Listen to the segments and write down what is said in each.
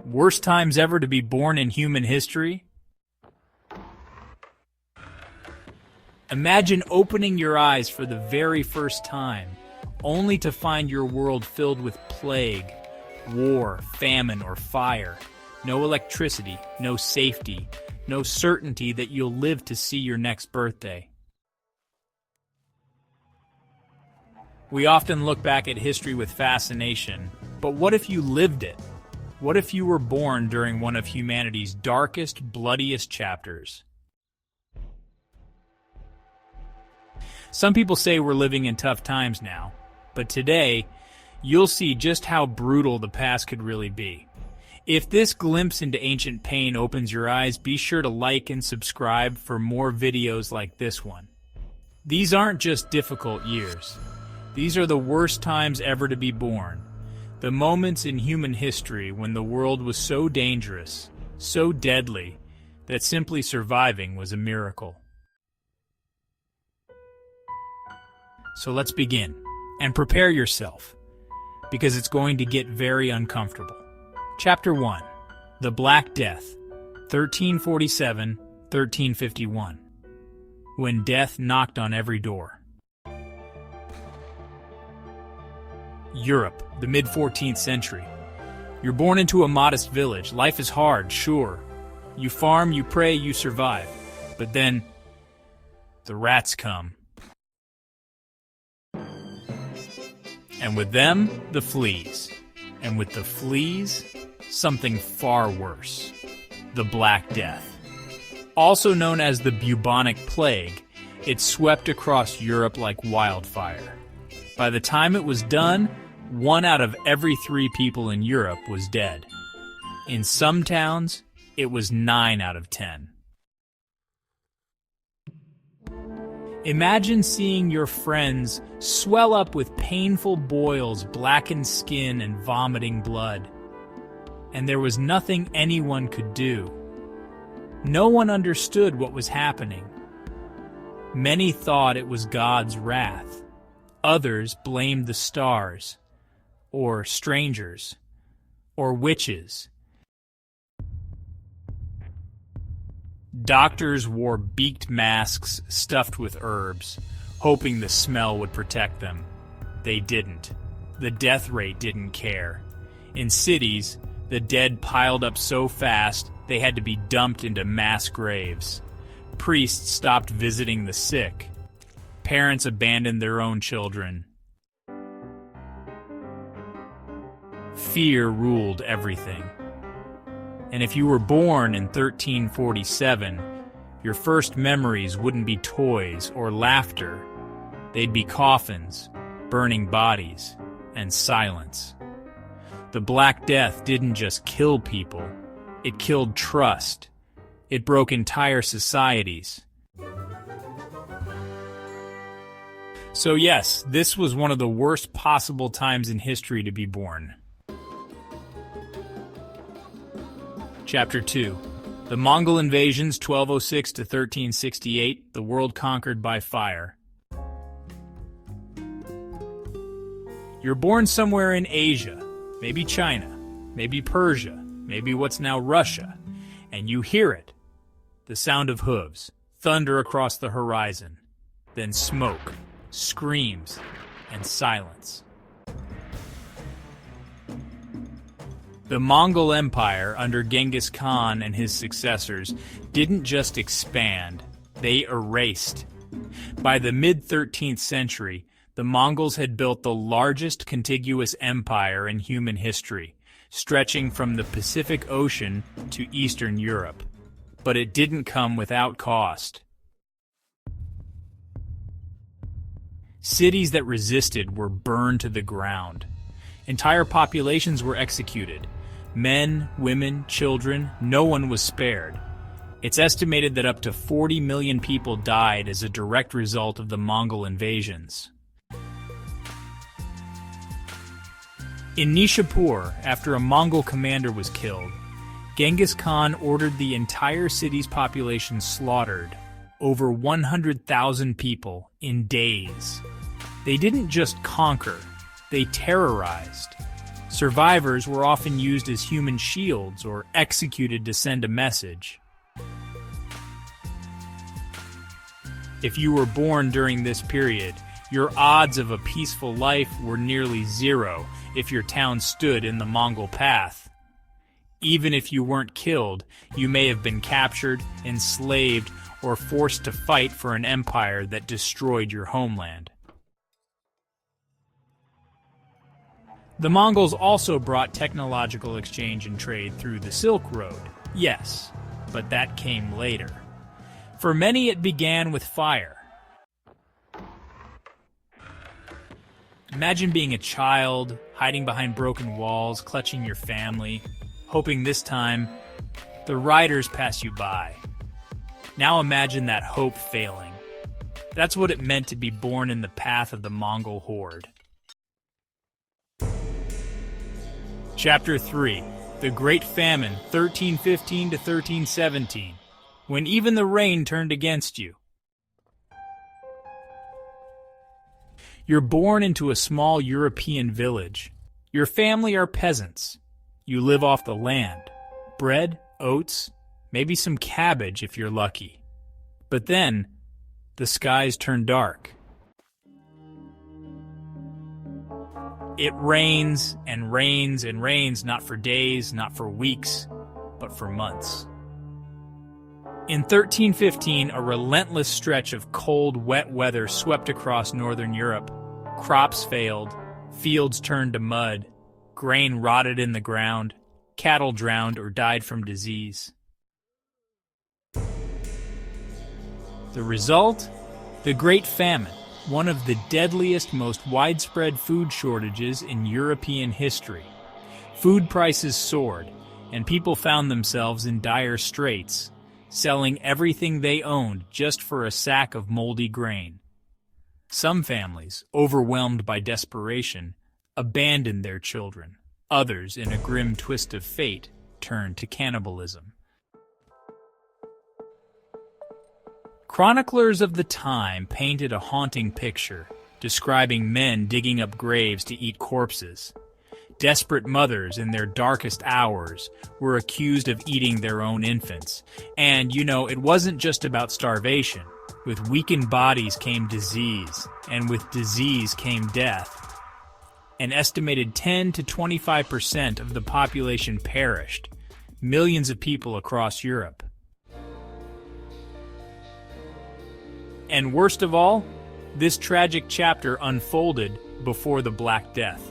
Worst times ever to be born in human history? Imagine opening your eyes for the very first time, only to find your world filled with plague, war, famine, or fire. No electricity, no safety, no certainty that you'll live to see your next birthday. We often look back at history with fascination, but what if you lived it? What if you were born during one of humanity's darkest, bloodiest chapters? Some people say we're living in tough times now, but today, you'll see just how brutal the past could really be. If this glimpse into ancient pain opens your eyes, be sure to like and subscribe for more videos like this one. These aren't just difficult years. These are the worst times ever to be born. The moments in human history when the world was so dangerous, so deadly, that simply surviving was a miracle. So let's begin, and prepare yourself, because it's going to get very uncomfortable. Chapter 1. The Black Death, 1347-1351. When death knocked on every door. Europe, the mid-14th century. You're born into a modest village. Life is hard, sure. You farm, you pray, you survive. But then, the rats come. And with them, the fleas. And with the fleas, something far worse. The Black Death. Also known as the bubonic plague, it swept across Europe like wildfire. By the time it was done, 1 out of every 3 people in Europe was dead. In some towns, it was 9 out of 10. Imagine seeing your friends swell up with painful boils, blackened skin, and vomiting blood. And there was nothing anyone could do. No one understood what was happening. Many thought it was God's wrath. Others blamed the stars, or strangers, or witches. Doctors wore beaked masks stuffed with herbs, hoping the smell would protect them. They didn't. The death rate didn't care. In cities, the dead piled up so fast they had to be dumped into mass graves. Priests stopped visiting the sick. Parents abandoned their own children. Fear ruled everything. And if you were born in 1347, your first memories wouldn't be toys or laughter. They'd be coffins, burning bodies, and silence. The Black Death didn't just kill people, it killed trust. It broke entire societies. So yes, this was one of the worst possible times in history to be born. Chapter 2. The Mongol invasions 1206 to 1368, the world conquered by fire. You're born somewhere in Asia, maybe China, maybe Persia, maybe what's now Russia, and you hear it. The sound of hooves, thunder across the horizon, then smoke, screams, and silence. The Mongol Empire, under Genghis Khan and his successors, didn't just expand, they erased. By the mid-13th century, the Mongols had built the largest contiguous empire in human history, stretching from the Pacific Ocean to Eastern Europe. But it didn't come without cost. Cities that resisted were burned to the ground. Entire populations were executed. Men, women, children, no one was spared. It's estimated that up to 40 million people died as a direct result of the Mongol invasions. In Nishapur, after a Mongol commander was killed, Genghis Khan ordered the entire city's population slaughtered, over 100,000 people, in days. They didn't just conquer, they terrorized. Survivors were often used as human shields or executed to send a message. If you were born during this period, your odds of a peaceful life were nearly zero if your town stood in the Mongol path. Even if you weren't killed, you may have been captured, enslaved, or forced to fight for an empire that destroyed your homeland. The Mongols also brought technological exchange and trade through the Silk Road, yes, but that came later. For many, it began with fire. Imagine being a child, hiding behind broken walls, clutching your family, hoping this time the riders pass you by. Now imagine that hope failing. That's what it meant to be born in the path of the Mongol horde. Chapter 3. The Great Famine, 1315 to 1317, when even the rain turned against you. You're born into a small European village. Your family are peasants. You live off the land. Bread, oats, maybe some cabbage if you're lucky. But then, the skies turn dark. It rains and rains and rains, not for days, not for weeks, but for months. In 1315, a relentless stretch of cold, wet weather swept across northern Europe. Crops failed, fields turned to mud, grain rotted in the ground, cattle drowned or died from disease. The result? The Great Famine, one of the deadliest, most widespread food shortages in European history. Food prices soared, and people found themselves in dire straits, selling everything they owned just for a sack of moldy grain. Some families, overwhelmed by desperation, abandoned their children. Others, in a grim twist of fate, turned to cannibalism. Chroniclers of the time painted a haunting picture, describing men digging up graves to eat corpses. Desperate mothers in their darkest hours were accused of eating their own infants. And, it wasn't just about starvation. With weakened bodies came disease, and with disease came death. An estimated 10 to 25% of the population perished, millions of people across Europe. And worst of all, this tragic chapter unfolded before the Black Death.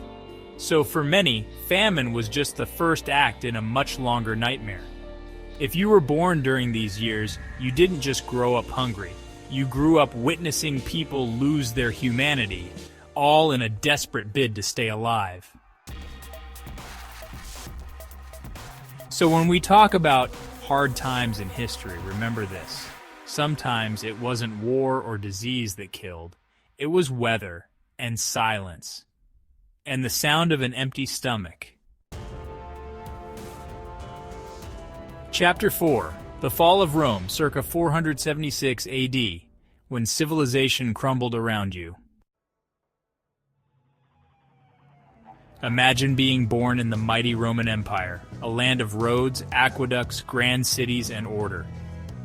So for many, famine was just the first act in a much longer nightmare. If you were born during these years, you didn't just grow up hungry. You grew up witnessing people lose their humanity, all in a desperate bid to stay alive. So when we talk about hard times in history, remember this. Sometimes it wasn't war or disease that killed. It was weather and silence and the sound of an empty stomach. Chapter 4. The Fall of Rome, circa 476 AD, when civilization crumbled around you. Imagine being born in the mighty Roman Empire, a land of roads, aqueducts, grand cities, and order.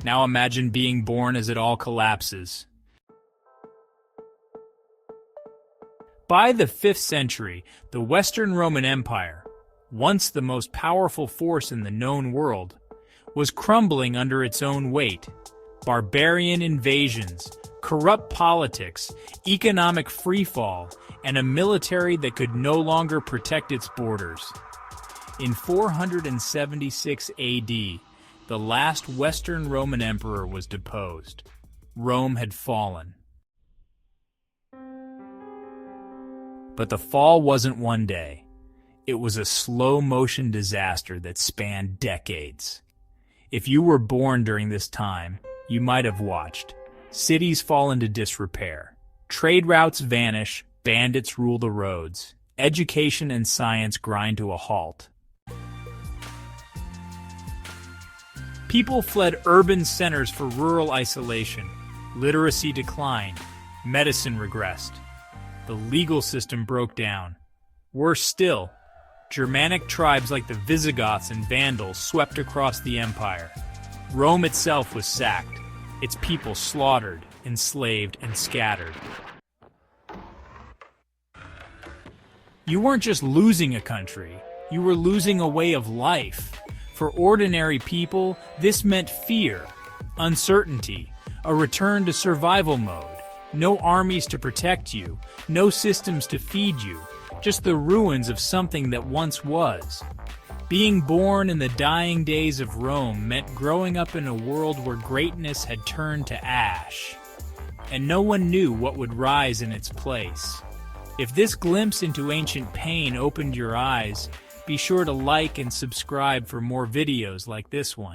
Now imagine being born as it all collapses. By the 5th century, the Western Roman Empire, once the most powerful force in the known world, was crumbling under its own weight. Barbarian invasions, corrupt politics, economic freefall, and a military that could no longer protect its borders. In 476 AD, the last Western Roman emperor was deposed. Rome had fallen. But the fall wasn't one day. It was a slow-motion disaster that spanned decades. If you were born during this time, you might have watched. Cities fall into disrepair. Trade routes vanish. Bandits rule the roads. Education and science grind to a halt. People fled urban centers for rural isolation. Literacy declined. Medicine regressed. The legal system broke down. Worse still, Germanic tribes like the Visigoths and Vandals swept across the empire. Rome itself was sacked, its people slaughtered, enslaved, and scattered. You weren't just losing a country, you were losing a way of life. For ordinary people, this meant fear, uncertainty, a return to survival mode. No armies to protect you, no systems to feed you, just the ruins of something that once was. Being born in the dying days of Rome meant growing up in a world where greatness had turned to ash, and no one knew what would rise in its place. If this glimpse into ancient pain opened your eyes, be sure to like and subscribe for more videos like this one.